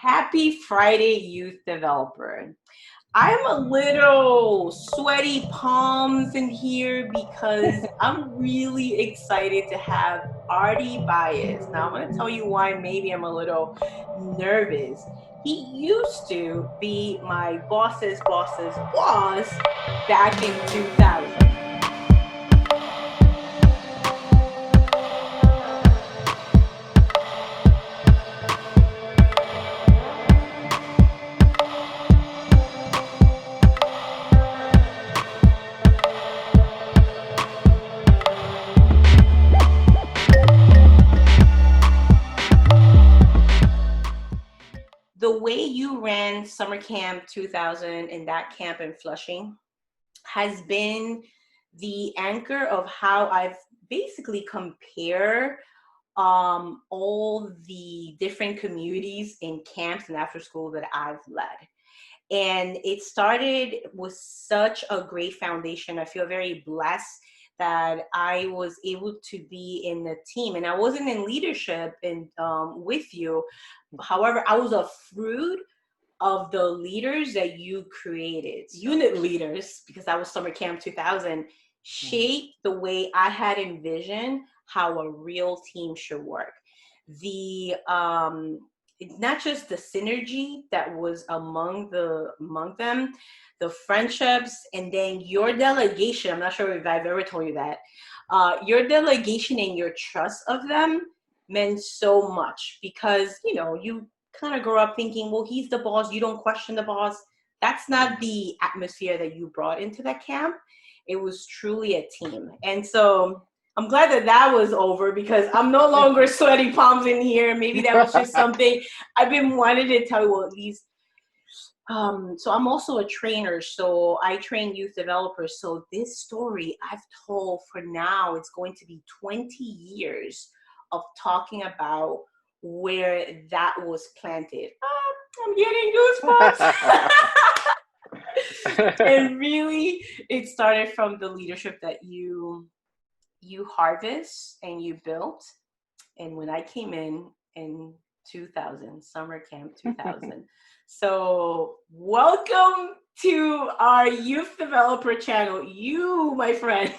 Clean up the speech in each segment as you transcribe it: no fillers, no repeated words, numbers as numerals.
Happy Friday, youth developer. I'm a little sweaty palms in here because I'm really excited to have Artie Bayes. Now, I'm going to tell you why maybe I'm a little nervous. He used to be my boss's boss's boss back in 2000. The way you ran Summer Camp 2000 and that camp in Flushing has been the anchor of how I've basically compared all the different communities in camps and after school that I've led. And it started with such a great foundation. I feel very blessed that I was able to be in the team, and I wasn't in leadership and with you. However, I was a fruit of the leaders that you created, unit leaders, because that was Summer Camp 2000, shaped the way I had envisioned how a real team should work. The not just the synergy that was among them, the friendships, and then your delegation. I'm not sure if I've ever told you that. Your delegation and your trust of them meant so much because you kind of grow up thinking, well, he's the boss, you don't question the boss. That's not the atmosphere that you brought into that camp. It was truly a team. And so I'm glad that was over because I'm no longer sweaty palms in here. Maybe that was just something I've been wanting to tell you, well, at least. So I'm also a trainer, so I train youth developers. So this story I've told for now, it's going to be 20 years of talking about where that was planted. I'm getting goosebumps. And really, it started from the leadership that you harvest and you built. And when I came in 2000, Summer Camp 2000. So welcome to our youth developer channel. You, my friend,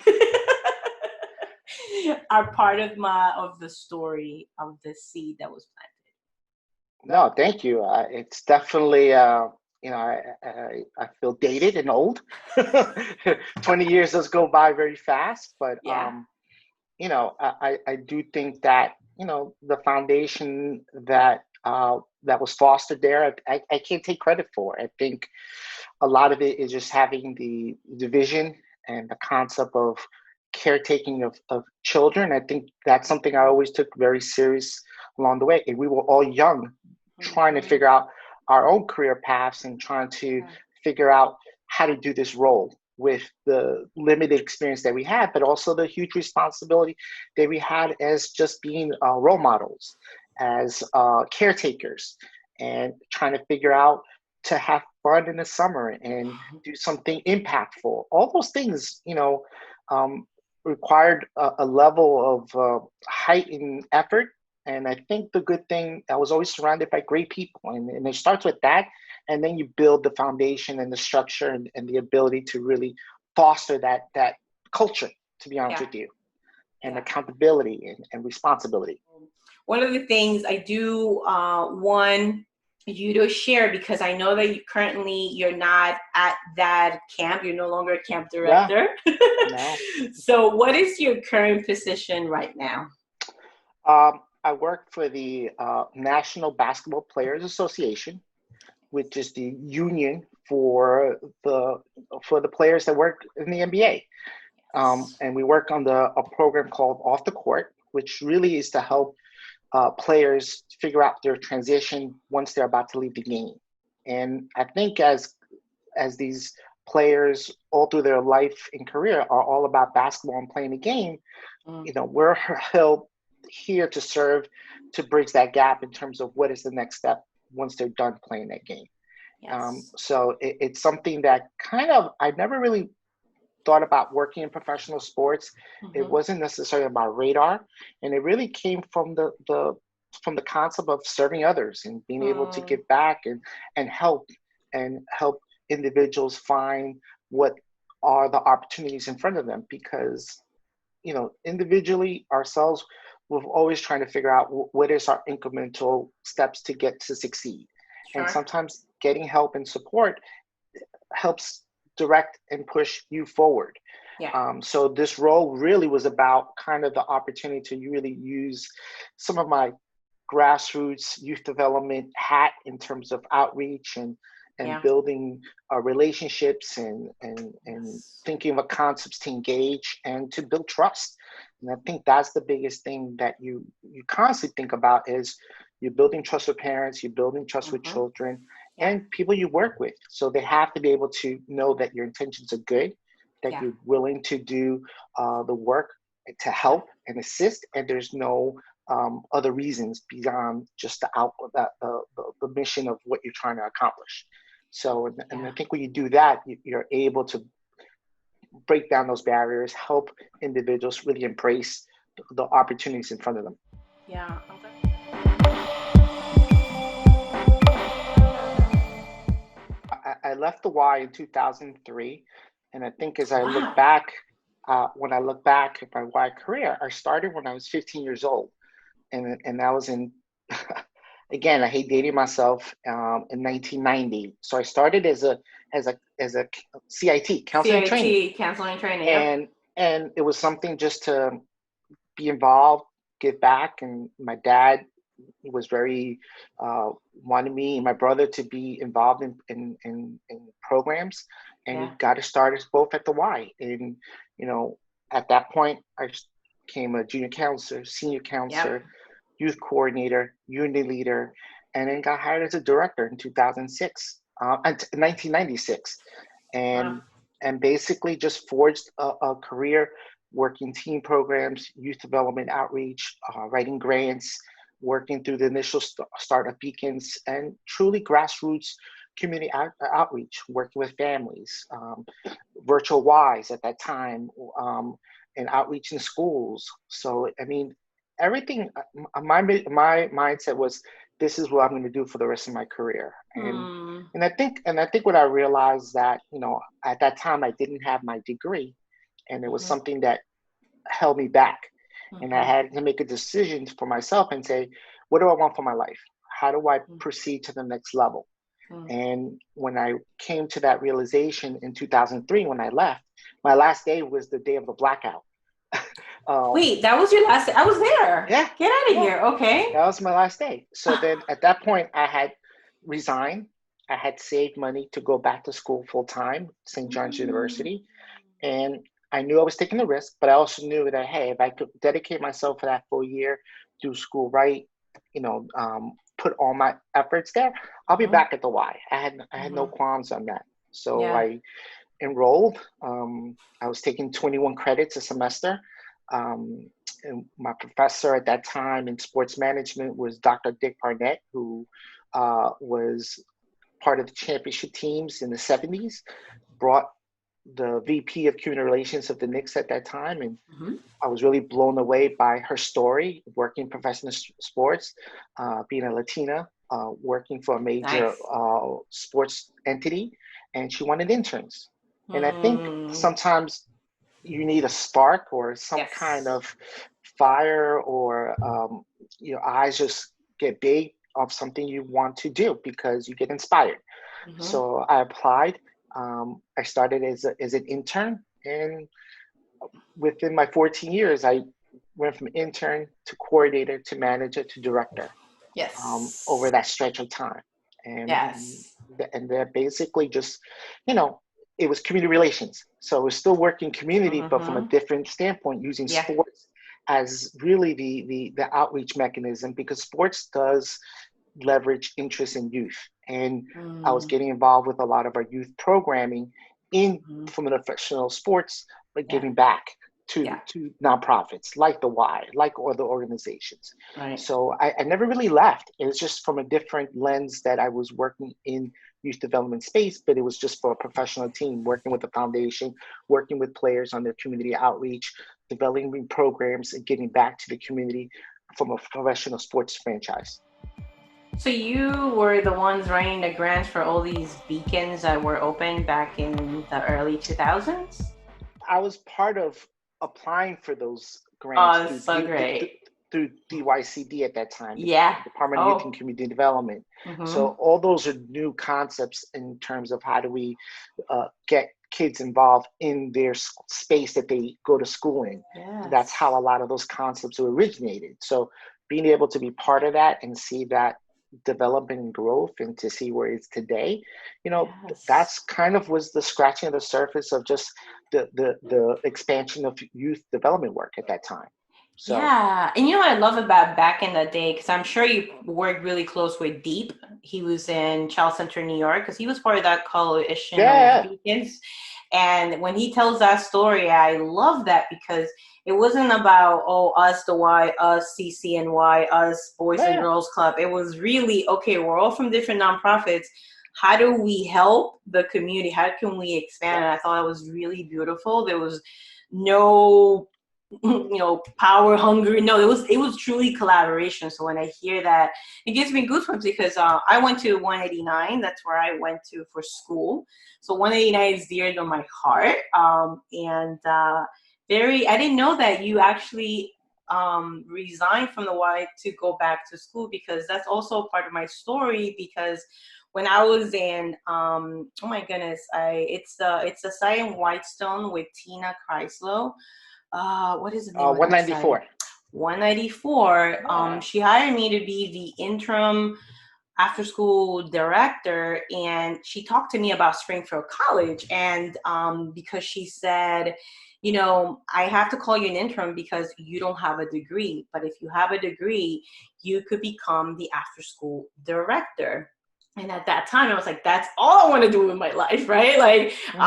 are part of the story of the seed that was planted. No, thank you. It's definitely, I feel dated and old. 20 years does go by very fast, but yeah. I do think that the foundation that was fostered there, I can't take credit for. I think a lot of it is just having the vision and the concept of caretaking of children. I think that's something I always took very serious along the way. And we were all young, trying to figure out our own career paths and trying to figure out how to do this role with the limited experience that we had, but also the huge responsibility that we had as just being role models, as caretakers, and trying to figure out to have fun in the summer and do something impactful. All those things, required a level of heightened effort. And I think the good thing, I was always surrounded by great people. And it starts with that. And then you build the foundation and the structure and the ability to really foster that culture, to be honest with you, and accountability and responsibility. One of the things I do want you to share, because I know that you're not at that camp, you're no longer a camp director. Yeah. No. So what is your current position right now? I work for the National Basketball Players Association, which is the union for the players that work in the NBA. And we work on a program called Off the Court, which really is to help players figure out their transition once they're about to leave the game. And I think as these players all through their life and career are all about basketball and playing the game, we're held here to serve to bridge that gap in terms of what is the next step once they're done playing that game. So it's something that I never really thought about working in professional sports. It wasn't necessarily on my radar, and it really came from the from the concept of serving others and being able to Mm, give back and help and help individuals find what are the opportunities in front of them. Because individually ourselves, we're always trying to figure out what is our incremental steps to get to succeed. And sure. sometimes getting help and support helps direct and push you forward. Yeah. So this role really was about kind of the opportunity to really use some of my grassroots youth development hat in terms of outreach and Yeah. building relationships and Yes. thinking of concepts to engage and to build trust. And I think that's the biggest thing that you constantly think about is you're building trust with parents, you're building trust with Mm-hmm. children Yeah. and people you work with. So they have to be able to know that your intentions are good, that Yeah. you're willing to do the work to Yeah. help and assist, and there's no other reasons beyond just the output, the mission of what you're trying to accomplish. So, and I Yeah. think when you do that, you're able to break down those barriers, help individuals really embrace the opportunities in front of them. Yeah. I left the Y in 2003, and I think as I look Wow. back, when I look back at my Y career, I started when I was 15 years old, and that was in again, I hate dating myself, in 1990. So I started as a CIT, counseling training, CIT, counseling training. Yep. and it was something just to be involved, give back. And my dad was very wanted me and my brother to be involved in programs, and we Yeah. got to start us both at the Y. And at that point, I became a junior counselor, senior Yep. counselor, youth coordinator, unit leader, and then got hired as a director in 2006, 1996, Wow. and basically just forged a career working team programs, youth development outreach, writing grants, working through the initial startup beacons, and truly grassroots community outreach, working with families, virtual Ys at that time, and outreach in schools. So, I mean, everything, my mindset was, this is what I'm going to do for the rest of my career. And Hmm. and I think what I realized that, at that time I didn't have my degree, and it was Mm-hmm. something that held me back. And I Mm-hmm. had to make a decision for myself and say, what do I want for my life? How do I proceed to the next level? Mm-hmm. And when I came to that realization in 2003, when I left, my last day was the day of the blackout. um, Wait, that was your last day? I was there. yeah, Get out of yeah, here. Okay. that was my last day. So then at that point, I had resigned. I had saved money to go back to school full time, St. John's Mm. University. And I knew I was taking the risk, but I also knew that, hey, if I could dedicate myself for that full year, do school right, put all my efforts there, I'll be Mm-hmm. back at the Y. I had no Mm-hmm. qualms on that. So Yeah. I enrolled. I was taking 21 credits a semester. Um, and my professor at that time in sports management was Dr. Dick Barnett, who was part of the championship teams in the 70s, brought the VP of Community Relations of the Knicks at that time. And Mm-hmm. I was really blown away by her story, working professional sports, being a Latina, working for a major Nice. sports entity, and she wanted interns. And I think Mm. sometimes you need a spark or some kind Yes. of fire, or your eyes just get big of something you want to do because you get inspired. Mm-hmm. So I applied. I started as an intern, and within my 14 years, I went from intern to coordinator to manager to director, over Yes. that stretch of time. And Yes. and they're basically just, you know, it was community relations. So we're still working community, but from a Mm-hmm. different standpoint, using Yeah. sports as really the outreach mechanism, because sports does leverage interest in youth. And I was Mm. getting involved with a lot of our youth programming in Mm-hmm. from the professional sports, but Yeah. giving back Yeah. to nonprofits like the Y, like other organizations. Right. So I never really left. It was just from a different lens that I was working in youth development space, but it was just for a professional team, working with the foundation, working with players on their community outreach, developing programs and giving back to the community from a professional sports franchise. So you were the ones running the grants for all these beacons that were open back in the early 2000s? I was part of applying for those grants Oh, that's so great. through DYCD at that time, the Yeah. Department of Youth and Oh. Community Development. Mm-hmm. So all those are new concepts in terms of how do we get kids involved in their space that they go to school in. Yes. That's how a lot of those concepts were originated. So being able to be part of that and see that development and growth and to see where it's today, Yes. that's kind of was the scratching of the surface of just the expansion of youth development work at that time. So Yeah. And you know what I love about back in the day, because I'm sure you worked really close with Deep. He was in Child Center, New York, because he was part of that coalition of yeah, beacons. And when he tells that story, I love that because it wasn't about, oh, us, the Y, us, CCNY, us, Boys and yeah, Girls Club. It was really, okay, we're all from different nonprofits. How do we help the community? How can we expand? yeah. And I thought it was really beautiful. There was no power hungry. No, it was truly collaboration. So when I hear that, it gives me goosebumps because I went to 189. That's where I went to for school. So 189 is dear to my heart. And I didn't know that you actually resigned from the Y to go back to school, because that's also part of my story. Because when I was in oh my goodness, it's the site in Whitestone with Tina Kreislow. What is the name of that site? 194. 194. Yeah. She hired me to be the interim after school director, and she talked to me about Springfield College. And because she said, I have to call you an interim because you don't have a degree, but if you have a degree, you could become the after school director. And at that time, I was like, that's all I want to do in my life, right? Like, Mm-hmm.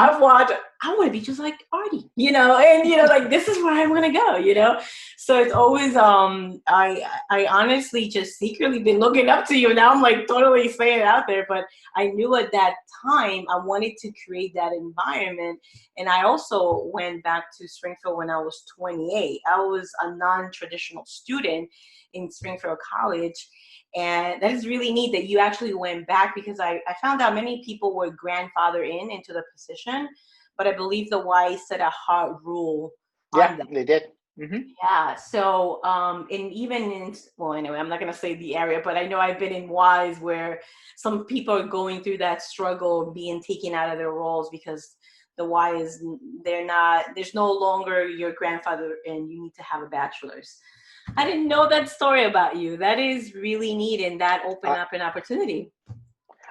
I want to be just like Artie, and, like, this is where I want to go. So it's always, I honestly just secretly been looking up to you. Now I'm like totally saying it out there, but I knew at that time I wanted to create that environment. And I also went back to Springfield when I was 28. I was a non-traditional student in Springfield College. And that is really neat that you actually went back, because I found out many people were grandfathered into the position, but I believe the Y set a hard rule Yeah, on that. they did. Mm-hmm. Yeah. So, and even well, anyway, I'm not going to say the area, but I know I've been in Ys where some people are going through that struggle of being taken out of their roles because the Y there's no longer your grandfather and you need to have a bachelor's. I didn't know that story about you. That is really neat, and that opened up an opportunity.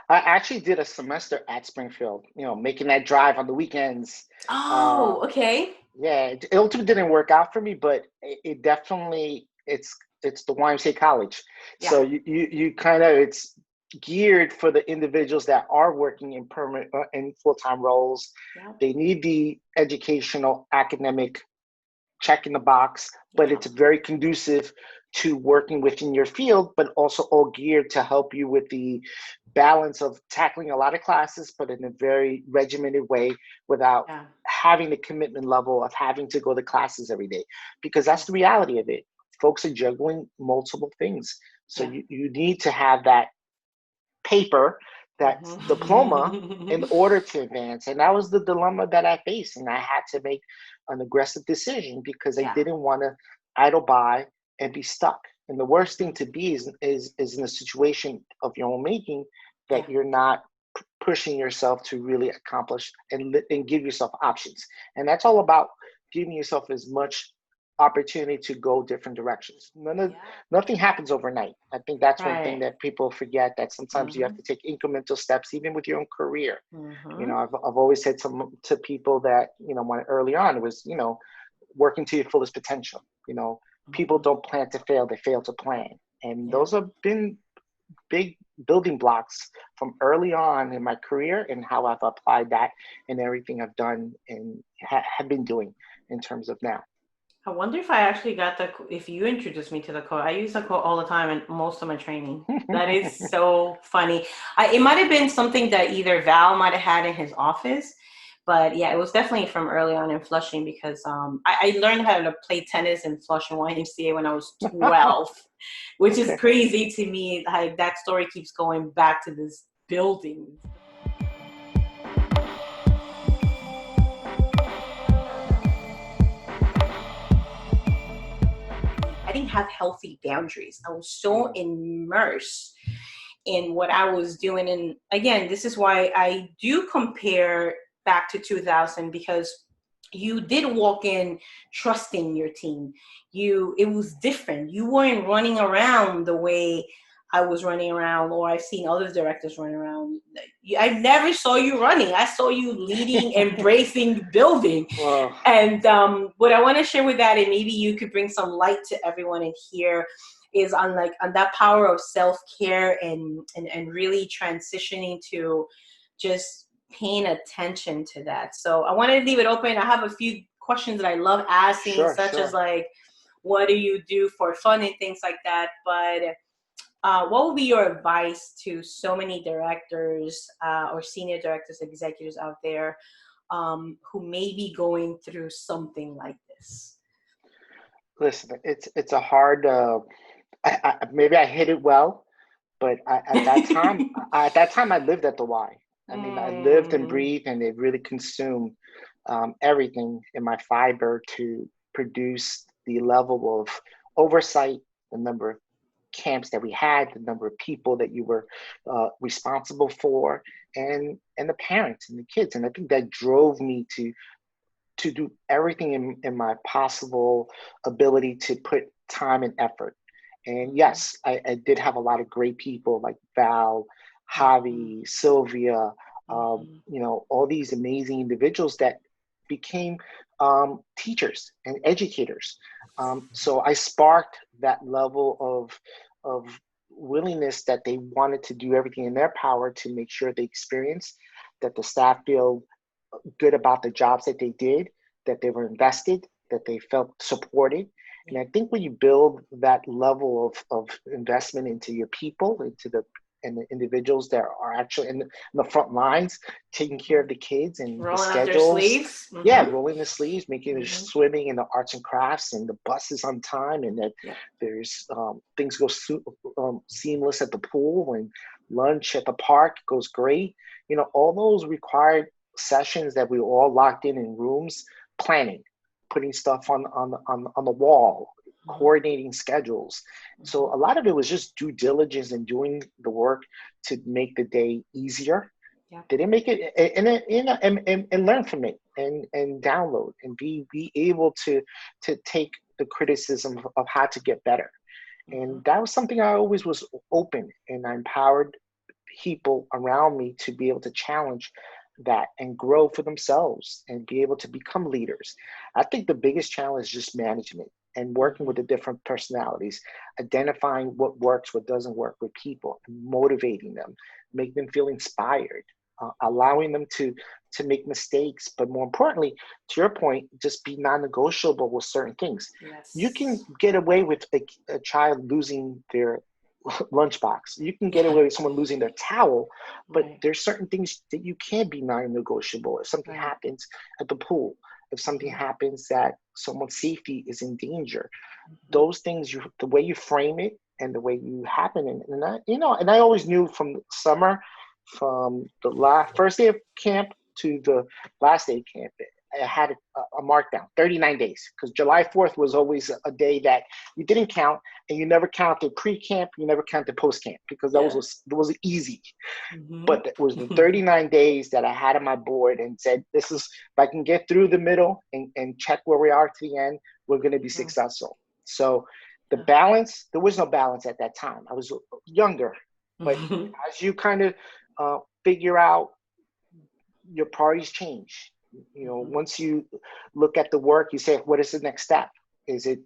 I actually did a semester at Springfield, making that drive on the weekends. Oh, okay. Yeah, it ultimately didn't work out for me, but it definitely, it's the YMCA college. Yeah. So you kind of, it's geared for the individuals that are working in permanent in full-time roles. Yeah. They need the educational, academic check in the box, but it's very conducive to working within your field, but also all geared to help you with the balance of tackling a lot of classes, but in a very regimented way without having the commitment level of having to go to classes every day, because that's the reality of it. Folks are juggling multiple things. So you need to have that paper, that diploma in order to advance. And that was the dilemma that I faced. And I had to make an aggressive decision because I didn't want to idle by and be stuck. And the worst thing to be is in a situation of your own making that you're not pushing yourself to really accomplish and give yourself options. And that's all about giving yourself as much opportunity to go different directions. Nothing happens overnight. I think that's one thing that people forget, that sometimes you have to take incremental steps, even with your own career. I've always said to people that, when early on it was, working to your fullest potential. People don't plan to fail, they fail to plan. And those have been big building blocks from early on in my career and how I've applied that in everything I've done and have been doing in terms of now. I wonder if I actually got if you introduced me to the quote. I use the quote all the time in most of my training. That is so funny. It might have been something that either Val might have had in his office, But yeah, it was definitely from early on in Flushing because I learned how to play tennis in Flushing YMCA when I was 12, which is Okay. crazy to me. Like that story keeps going back to this building. I didn't have healthy boundaries. I was so immersed in what I was doing. And again, this is why I do compare back to 2000, because you did walk in trusting your team. It was different. You weren't running around the way I was running around, or I've seen other directors run around. I never saw you running. I saw you leading, embracing, building. Well, And what I want to share with that, and maybe you could bring some light to everyone in here, is on that power of self-care and really transitioning to just paying attention to that. So I want to leave it open. I have a few questions that I love asking, such as like, what do you do for fun and things like that? But what would be your advice to so many directors or senior directors, executives out there who may be going through something like this? listen, it's a hard. Maybe I hit it well, but at that time, I lived at the Y. I mean, I lived and breathed, and it really consumed everything in my fiber to produce the level of oversight, the number of camps that we had, the number of people that you were responsible for, and the parents and the kids. And I think that drove me to do everything in my possible ability to put time and effort. And yes, I did have a lot of great people like Val, Javi, Sylvia, all these amazing individuals that became teachers and educators. So I sparked that level of willingness that they wanted to do everything in their power to make sure they experience, that the staff feel good about the jobs that they did, that they were invested, that they felt supported. And I think when you build that level of investment into your people, and the individuals that are actually in the front lines, taking care of the kids and the Rolling up their schedules. sleeves. Yeah, rolling the sleeves, making their swimming and the arts and crafts and the buses on time, and that there's things go seamless at the pool, and lunch at the park goes great. All those required sessions that we all locked in rooms, planning, putting stuff on the wall, coordinating schedules. So a lot of it was just due diligence and doing the work to make the day easier. Did it make it and learn from it and download and be able to take the criticism of how to get better. And that was something I always was open, and I empowered people around me to be able to challenge that and grow for themselves and be able to become leaders. I think the biggest challenge is just management and working with the different personalities, identifying what works, what doesn't work with people, motivating them, make them feel inspired, allowing them to make mistakes, but more importantly, to your point, just be non-negotiable with certain things. You can get away with a child losing their lunchbox. You can get away with someone losing their towel, but there's certain things that you can be non-negotiable. If something happens at the pool, if something happens that someone's safety is in danger, those things, the way you frame it and the way you happen, and I always knew from summer, from the first day of camp to the last day of camp, I had a markdown, 39 days, because July 4th was always a day that you didn't count, and you never counted pre-camp, you never counted post-camp, because that was easy. But it was the 39 days that I had on my board and said, this is, if I can get through the middle and check where we are to the end, we're going to be successful. So the balance, there was no balance at that time. I was younger, but as you kind of figure out, your priorities change. Once you look at the work, you say, what is the next step? Is it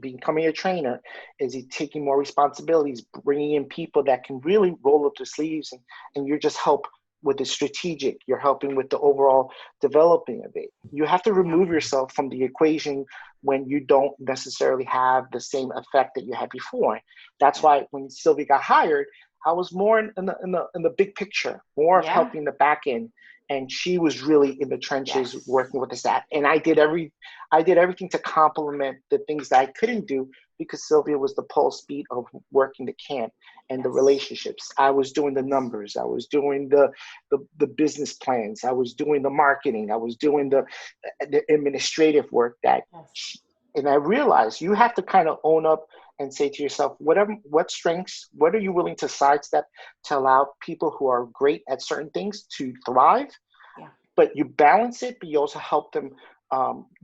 becoming a trainer? Is it taking more responsibilities, bringing in people that can really roll up their sleeves, and you're just help with the strategic, you're helping with the overall developing of it. You have to remove yourself from the equation when you don't necessarily have the same effect that you had before. That's why when Sylvia got hired, I was more in the big picture, more of helping the back end and she was really in the trenches Yes. working with the staff. And I did everything to complement the things that I couldn't do, because Sylvia was the pulse beat of working the camp and the Yes. relationships. I was doing the numbers, I was doing the business plans, I was doing the marketing, I was doing the administrative work that Yes. and I realized you have to kind of own up and say to yourself, what strengths, what are you willing to sidestep to allow people who are great at certain things to thrive, Yeah. but you balance it, but you also help them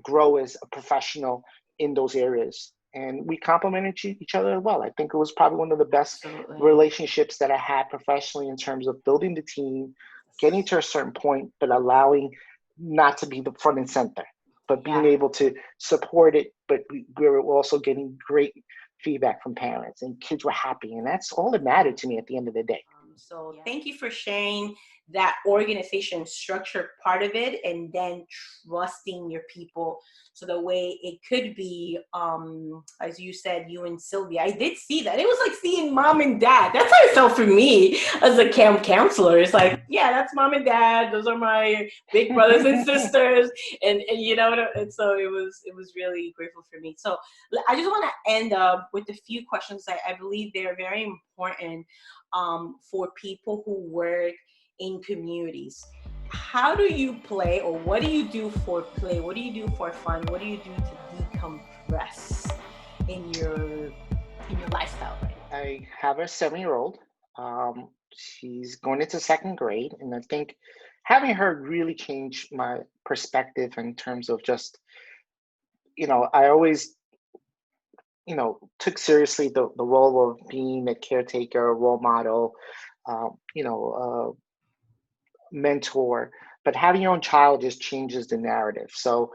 grow as a professional in those areas. And we complemented each other well. I think it was probably one of the best Absolutely. relationships that I had professionally in terms of building the team, getting to a certain point, but allowing not to be the front and center, but being Yeah. able to support it. But we were also getting great feedback from parents, and kids were happy. And that's all that mattered to me at the end of the day. So thank you for sharing that organization structure part of it, and then trusting your people. So the way it could be, as you said, you and Sylvia, I did see that. It was like seeing mom and dad. That's how it felt for me as a camp counselor. It's like, yeah, that's mom and dad. Those are my big brothers and sisters. And you know, and so it was really grateful for me. So I just want to end up with a few questions that I believe they're very important for people who work in communities. How do you play, or what do you do for play? What do you do for fun? What do you do to decompress in your lifestyle right now? I have a 7-year old. She's going into second grade, and I think having her really changed my perspective in terms of just, I always, took seriously the role of being a caretaker, a role model, um, you know, mentor. But having your own child just changes the narrative. So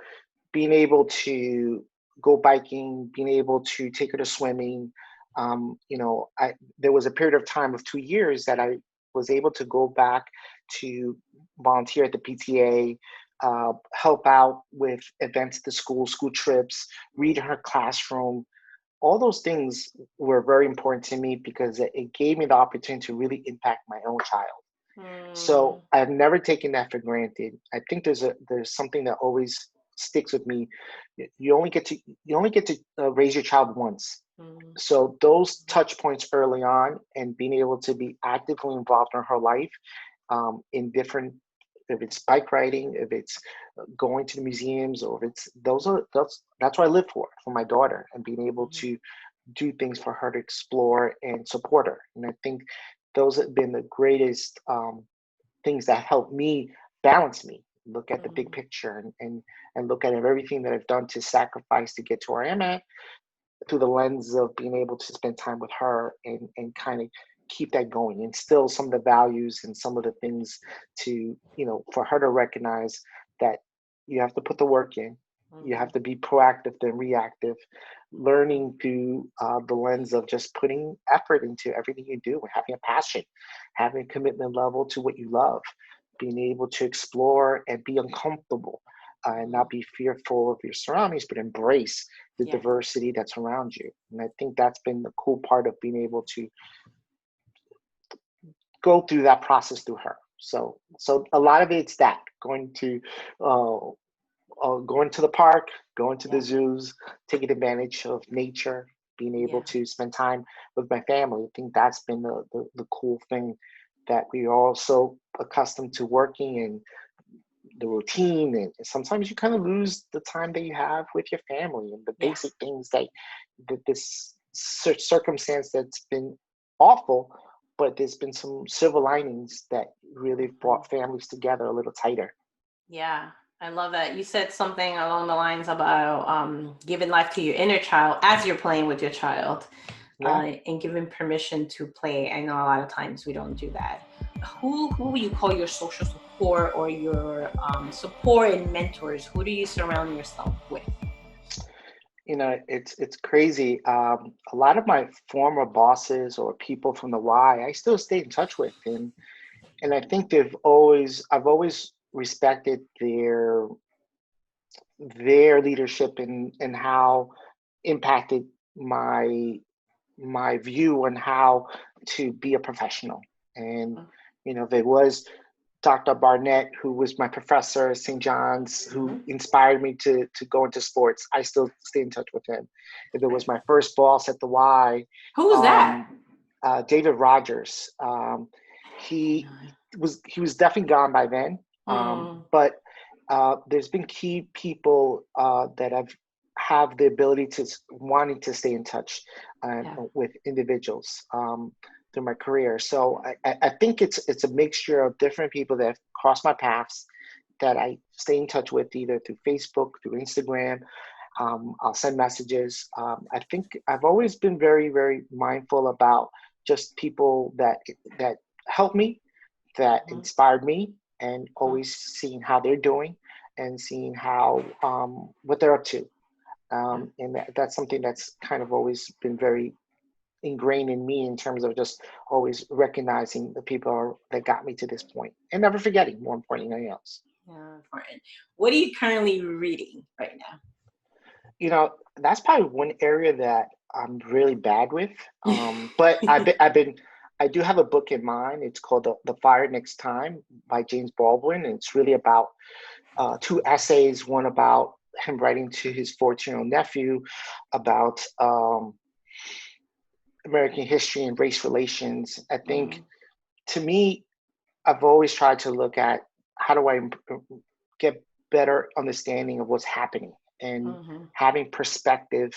being able to go biking, being able to take her to swimming. There was a period of time of 2 years that I was able to go back to volunteer at the PTA, help out with events at the school trips, read in her classroom. All those things were very important to me because it gave me the opportunity to really impact my own child. So Mm, I've never taken that for granted. I think there's something that always sticks with me. You only get to raise your child once. mm, So those touch points early on and being able to be actively involved in her life, in different, if it's bike riding, if it's going to the museums, or if it's that's what I live for my daughter, and being able mhm, to do things for her to explore and support her. And I think those have been the greatest things that help me balance me, look at the big mhm, picture, and look at everything that I've done to sacrifice to get to where I am at, through the lens of being able to spend time with her, and kind of keep that going, instill some of the values and some of the things to, for her to recognize that you have to put the work in, you have mhm, to be proactive than reactive, learning through the lens of just putting effort into everything you do, and having a passion, having a commitment level to what you love, being able to explore and be uncomfortable, and mhm. not be fearful of your surroundings, but embrace the Yeah. diversity that's around you. And I think that's been the cool part of being able to go through that process through her. So a lot of it's that uh, going to the park, going to the Yeah. zoos, taking advantage of nature, being able Yeah. to spend time with my family. I think that's been the cool thing, that we are all so accustomed to working and the routine, and sometimes you kind of lose the time that you have with your family and the Yeah. basic things that this circumstance that's been awful, but there's been some silver linings that really Mhm. brought families together a little tighter. Yeah, I love that. You said something along the lines about giving life to your inner child as you're playing with your child, Yeah. and giving permission to play. I know a lot of times we don't do that. Who you call your social support, or your support and mentors? Who do you surround yourself with? It's crazy. A lot of my former bosses or people from the Y, I still stay in touch with, and I think I've always respected their leadership, and how impacted my view on how to be a professional. And if it was Dr. Barnett, who was my professor at St. John's, who Mhm. inspired me to go into sports. I still stay in touch with him. If it was Right. my first boss at the Y, Who's that? um, David Rogers. He he was definitely gone by then, Mm, but there's been key people that have the ability to wanting to stay in touch yeah. with individuals through my career. So I think it's a mixture of different people that have crossed my paths that I stay in touch with either through Facebook, through Instagram. I'll send messages. I think I've always been very, very mindful about just people that help me, that Mhm, inspired me, and mhm, always seeing how they're doing and seeing how what they're up to. yeah. And that's something that's kind of always been very ingrained in me in terms of just always recognizing the people that got me to this point and never forgetting, more important than anything else. Yeah, important. What are you currently reading right now? That's probably one area that I'm really bad with. But I do have a book in mind. It's called The Fire Next Time by James Baldwin. And it's really about two essays, one about him writing to his 14-year-old nephew about American history and race relations. I think Mhm, to me, I've always tried to look at how do I get better understanding of what's happening, and mhm, having perspective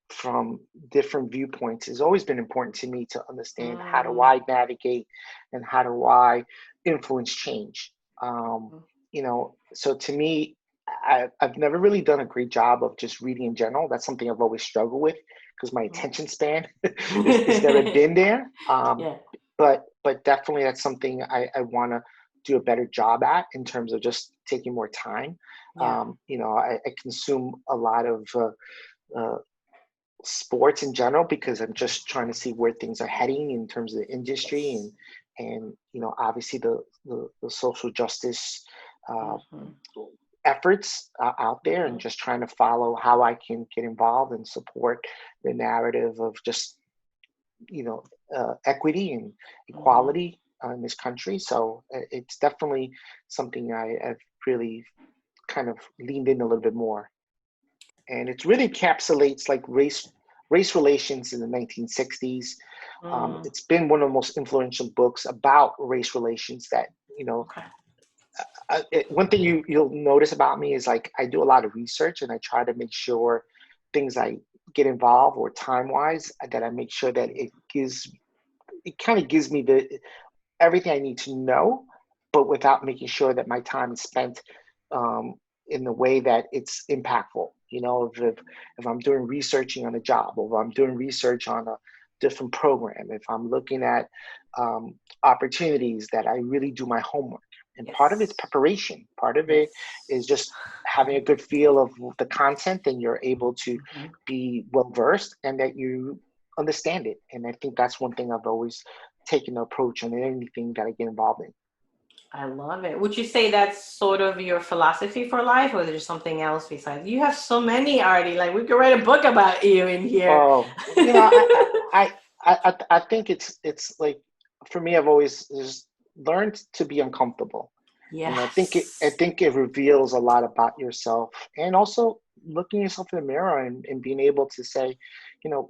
from different viewpoints has always been important to me to understand how do mm, I navigate and how do I influence change. Um, so to me, I've never really done a great job of just reading in general. That's something I've always struggled with because my mhm. attention span is never been there. Yeah, But definitely that's something I want to do a better job at in terms of just taking more time. yeah. I consume a lot of uh, sports in general because I'm just trying to see where things are heading in terms of the industry, and obviously the social justice uh, Mhm, efforts out there, and mhm, just trying to follow how I can get involved and support the narrative of just equity and mhm. equality in this country. So it's definitely something I've really kind of leaned in a little bit more. And it really encapsulates like race relations in the 1960s. Mm, It's been one of the most influential books about race relations that, okay. one thing you'll notice about me is like I do a lot of research and I try to make sure things I get involved or time wise that I make sure that it kind of gives me the everything I need to know, but without making sure that my time is spent um, in the way that it's impactful. If I'm doing researching on a job, or if I'm doing research on a different program, if I'm looking at opportunities, that I really do my homework. And part of it's Yes. preparation. Part of it is Yes. just having a good feel of the content, and you're able to Mhm. be well versed and that you understand it. And I think that's one thing I've always taken the approach on anything that I get involved in. I love it. Would you say that's sort of your philosophy for life, or is there something else besides? You have so many, Artie. Like we could write a book about you in here. Oh, I think it's like for me, I've always just learned to be uncomfortable, and I Yes. think it reveals a lot about yourself, and also looking yourself in the mirror and being able to say, you know,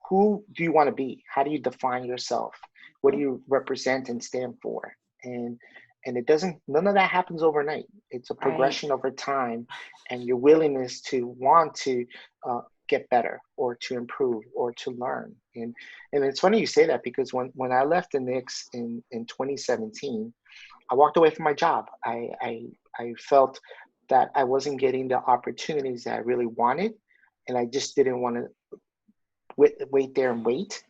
who do you want to be? How do you define yourself? What do you represent and stand for? And it doesn't, none of that happens overnight. It's a Right. progression over time, and your willingness to want to uh, get better or to improve or to learn. And it's funny you say that because when I left the Knicks in 2017, I walked away from my job. I felt that I wasn't getting the opportunities that I really wanted, and I just didn't want to wait there and wait.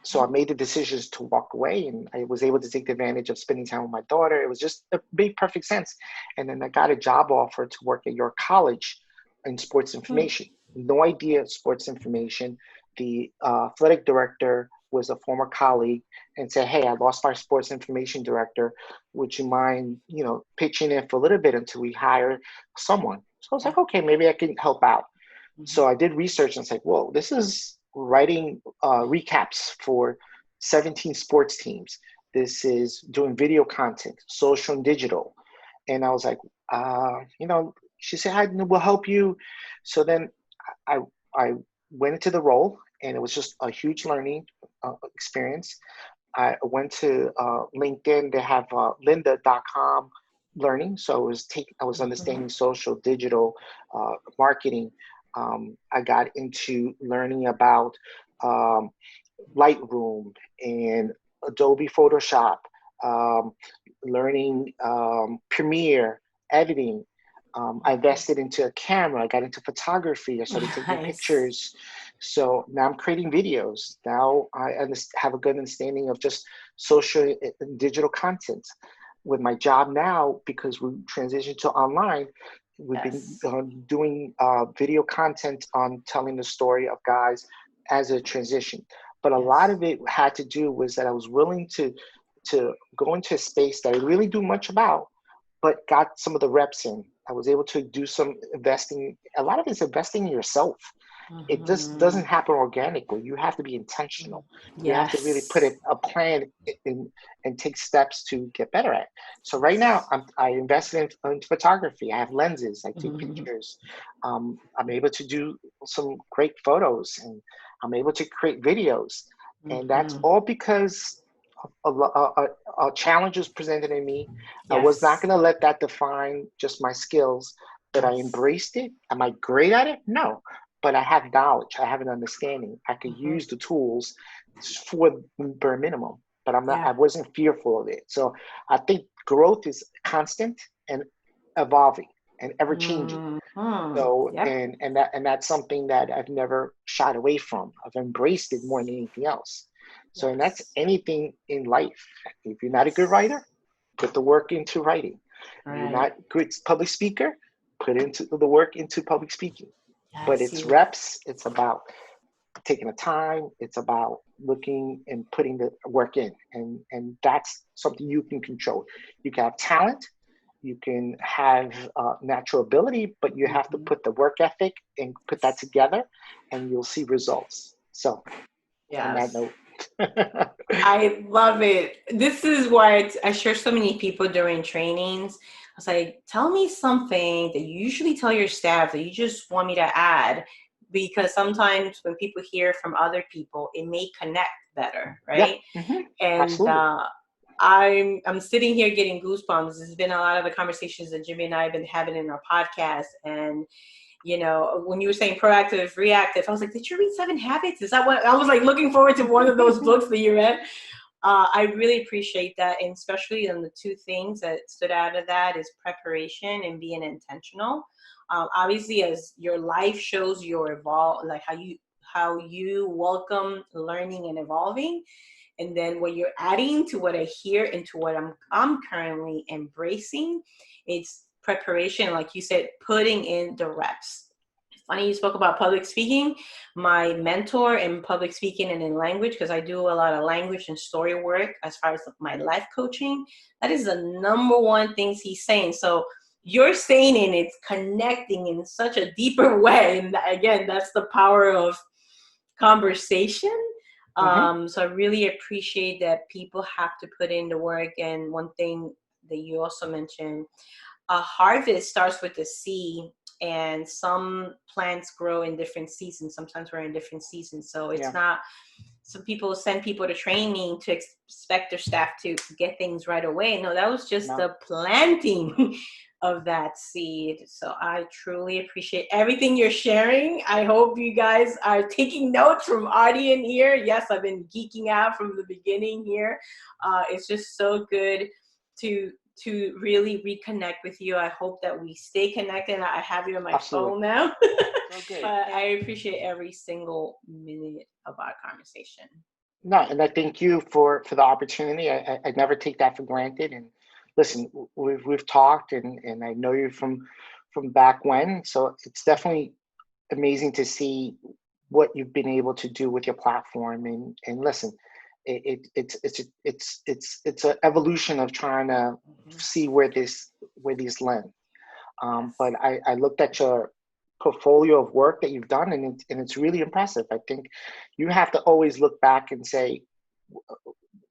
So I Mhm. made the decisions to walk away, and I was able to take advantage of spending time with my daughter. It was just a made perfect sense. And then I got a job offer to work at your college in sports Hmm. information. No idea sports information. The athletic director was a former colleague and said, "Hey, I lost our sports information director. Would you mind, pitching in for a little bit until we hire someone?" So I was Yeah. like, "Okay, maybe I can help out." So Mhm. I did research and it's like, whoa, this is writing recaps for 17 sports teams. This is doing video content, social and digital. And I was like, she said, we'll help you. So then I, I went into the role, and it was just a huge learning experience. I went to LinkedIn. They have lynda.com learning. So I was understanding social, digital, marketing. I got into learning about Lightroom and Adobe Photoshop, learning Premiere, editing. I invested into a camera. I got into photography. I started taking pictures. So now I'm creating videos. Now I have a good understanding of just social and digital content. With my job now, because we transitioned to online, we've been doing video content on telling the story of guys as a transition. But a lot of it had to do was that I was willing to go into a space that I really do much about, but got some of the reps in. I was able to do some investing. A lot of it's investing in yourself. It just doesn't happen organically. You have to be intentional. You have to really put a plan in and take steps to get better at it. So right now, I invested in photography. I have lenses. I take pictures. I'm able to do some great photos, and I'm able to create videos. And that's all because a challenge was presented in me. I was not going to let that define just my skills, but I embraced it. Am I great at it? No. But I have knowledge. I have an understanding. I could use the tools for the bare minimum, but I wasn't fearful of it. So I think growth is constant and evolving and ever changing. So, and that's something that I've never shied away from. I've embraced it more than anything else. So, and that's anything in life. If you're not a good writer, put the work into writing. If you're not a good public speaker, put into the work into public speaking. But it's reps. It's about taking the time. It's about looking and putting the work in. And that's something you can control. You can have talent. You can have natural ability, but you have to put the work ethic and put that together, and you'll see results. So on that note. I love it. This is why I share so many people during trainings. I was like, tell me something that you usually tell your staff that you just want me to add, because sometimes when people hear from other people, it may connect better, right? And I'm sitting here getting goosebumps. There's been a lot of the conversations that Jimmy and I have been having in our podcast, and you know, when you were saying proactive, reactive, I was like, did you read 7 Habits? Is that what I was like looking forward to one of those books that you read? I really appreciate that. And especially on the 2 things that stood out of that is preparation and being intentional. Obviously, as your life shows your evolve, like how you welcome learning and evolving. And then what you're adding to what I hear and to what I'm currently embracing, it's preparation, like you said, putting in the reps. Funny you spoke about public speaking. My mentor in public speaking and in language, because I do a lot of language and story work as far as my life coaching, that is the number one thing he's saying. So you're saying it, it's connecting in such a deeper way. And again, that's the power of conversation. So I really appreciate that people have to put in the work. And one thing that you also mentioned, a harvest starts with a seed, and some plants grow in different seasons. Sometimes we're in different seasons. So it's not, some people send people to training to expect their staff to get things right away. No, that was just the planting of that seed. So I truly appreciate everything you're sharing. I hope you guys are taking notes from Artie in here. Yes, I've been geeking out from the beginning here. It's just so good to really reconnect with you. I hope that we stay connected. I have you on my phone now. Okay. But I appreciate every single minute of our conversation. No, and I thank you for the opportunity. I never take that for granted. And listen, we've talked, and I know you from back when. So it's definitely amazing to see what you've been able to do with your platform. And listen, it's an evolution of trying to see where these lend. But I looked at your portfolio of work that you've done, and it's really impressive. I think you have to always look back and say,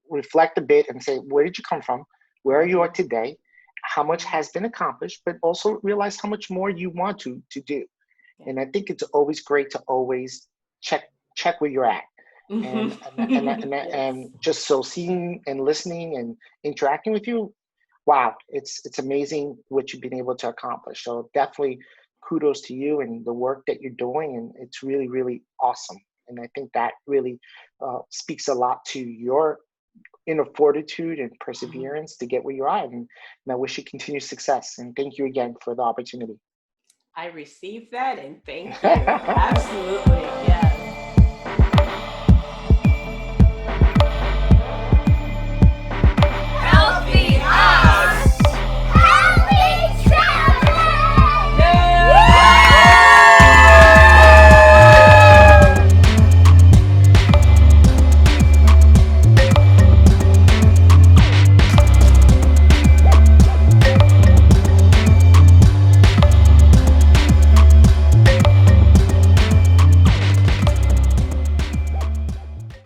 reflect a bit and say, where did you come from? Where are you Mm-hmm. at today? How much has been accomplished, but also realize how much more you want to do. Yeah. And I think it's always great to always check where you're at. And Yes. just so seeing and listening and interacting with you, wow, it's amazing what you've been able to accomplish. So definitely kudos to you and the work that you're doing, and it's really, really awesome. And I think that really speaks a lot to your inner fortitude and Mhm. perseverance to get where you're at. And I wish you continued success. And thank you again for the opportunity. I received that and thank you. Absolutely. Yes.